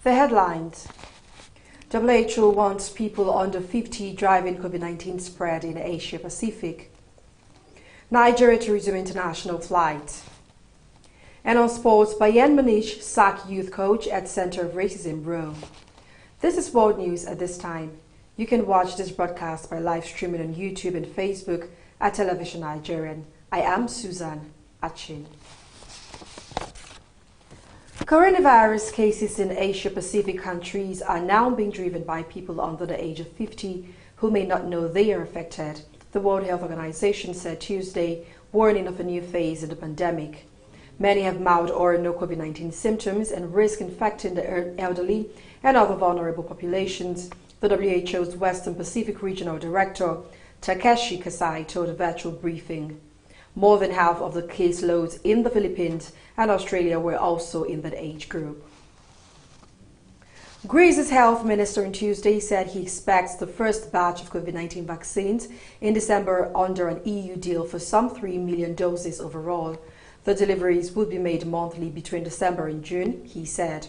The headlines. WHO wants people under 50 driving COVID-19 spread in Asia Pacific. Nigeria to resume international flights. And on sports, Bayern Munich sack youth coach at center of racism, Rome. This is world news at this time. You can watch this broadcast by live streaming on YouTube and Facebook at Television Nigerian. I am Susan Achin. Coronavirus cases in Asia-Pacific countries are now being driven by people under the age of 50 who may not know they are affected, the World Health Organization said Tuesday, warning of a new phase in the pandemic. Many have mild or no COVID-19 symptoms and risk infecting the elderly and other vulnerable populations, the WHO's Western Pacific Regional Director, Takeshi Kasai, told a virtual briefing. More than half of the caseloads in the Philippines and Australia were also in that age group. Greece's health minister on Tuesday said he expects the first batch of COVID-19 vaccines in December under an EU deal for some 3 million doses overall. The deliveries would be made monthly between December and June, he said.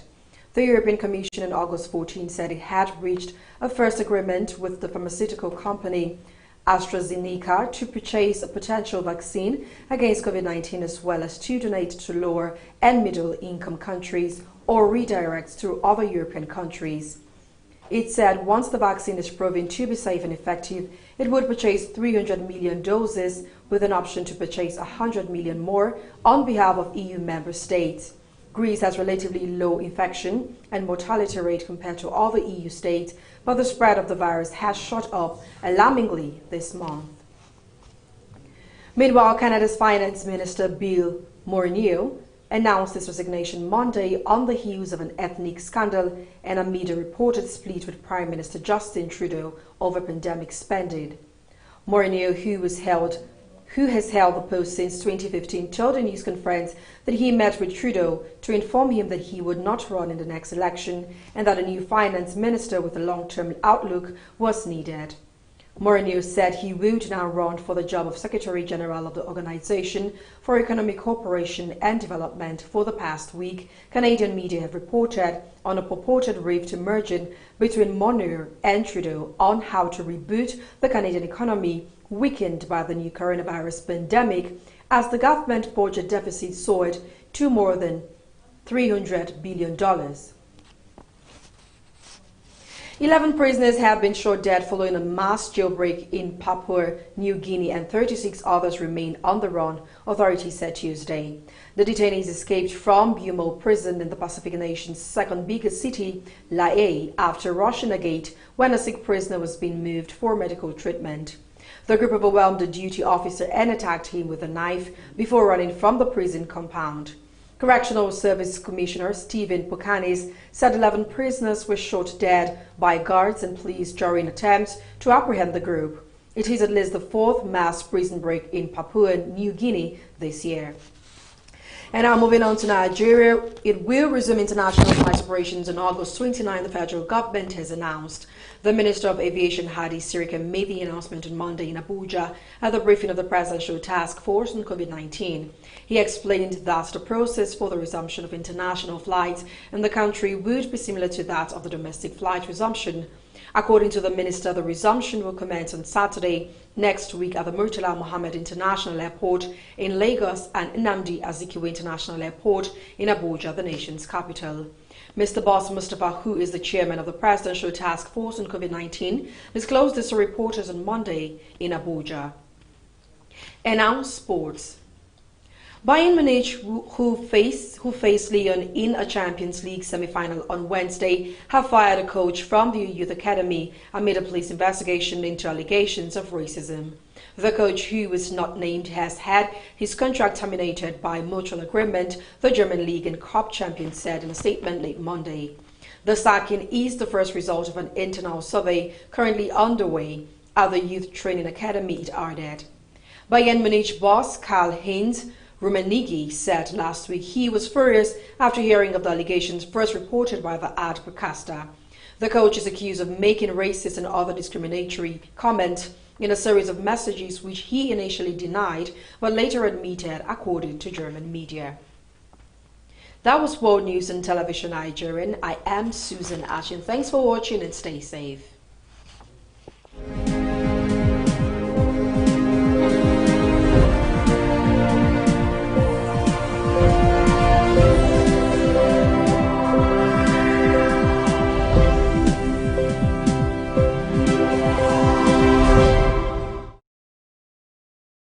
The European Commission on August 14 said it had reached a first agreement with the pharmaceutical company AstraZeneca to purchase a potential vaccine against COVID-19 as well as to donate to lower and middle income countries or redirect to other European countries. It said once the vaccine is proven to be safe and effective, it would purchase 300 million doses with an option to purchase 100 million more on behalf of EU member states. Greece has relatively low infection and mortality rate compared to other EU states, but the spread of the virus has shot up alarmingly this month. Meanwhile, Canada's Finance Minister Bill Morneau announced his resignation Monday on the heels of an ethnic scandal and amid a reported split with Prime Minister Justin Trudeau over pandemic spending. Morneau, who has held the post since 2015, told a news conference that he met with Trudeau to inform him that he would not run in the next election and that a new finance minister with a long-term outlook was needed. Morneau said he would now run for the job of Secretary General of the Organization for Economic Cooperation and Development. For the past week, Canadian media have reported on a purported rift emerging between Morneau and Trudeau on how to reboot the Canadian economy, weakened by the new coronavirus pandemic, as the government budget deficit soared to more than $300 billion. 11 prisoners have been shot dead following a mass jailbreak in Papua New Guinea and 36 others remain on the run, authorities said Tuesday. The detainees escaped from Bumo prison in the Pacific nation's second biggest city, Lae, after rushing a gate when a sick prisoner was being moved for medical treatment. The group overwhelmed the duty officer and attacked him with a knife before running from the prison compound. Correctional Service Commissioner Stephen Pukanis said 11 prisoners were shot dead by guards and police during attempts to apprehend the group. It is at least the fourth mass prison break in Papua New Guinea this year. And now moving on to Nigeria, it will resume international flight operations on August 29, the federal government has announced. The Minister of Aviation, Hadi Sirika, made the announcement on Monday in Abuja at the briefing of the Presidential Task Force on COVID-19. He explained that the process for the resumption of international flights in the country would be similar to that of the domestic flight resumption. According to the minister, the resumption will commence on Saturday next week at the Murtala Mohammed International Airport in Lagos and Nnamdi Azikiwe International Airport in Abuja, the nation's capital. Mr. Boss Mustapha, who is the chairman of the Presidential Task Force on COVID-19, disclosed this to reporters on Monday in Abuja. And now sports. Bayern Munich, who faced Lyon in a Champions League semi-final on Wednesday, have fired a coach from the youth academy amid a police investigation into allegations of racism. The coach, who was not named, has had his contract terminated by mutual agreement, the German League and Cup champion said in a statement late Monday. The sacking is the first result of an internal survey currently underway at the youth training academy, it added. Bayern Munich boss Karl-Heinz Rummenigge said last week he was furious after hearing of the allegations first reported by the ad broadcaster. The coach is accused of making racist and other discriminatory comments in a series of messages which he initially denied but later admitted, according to German media. That was World News on Television Nigerian. I am Susan Ashin. Thanks for watching and stay safe.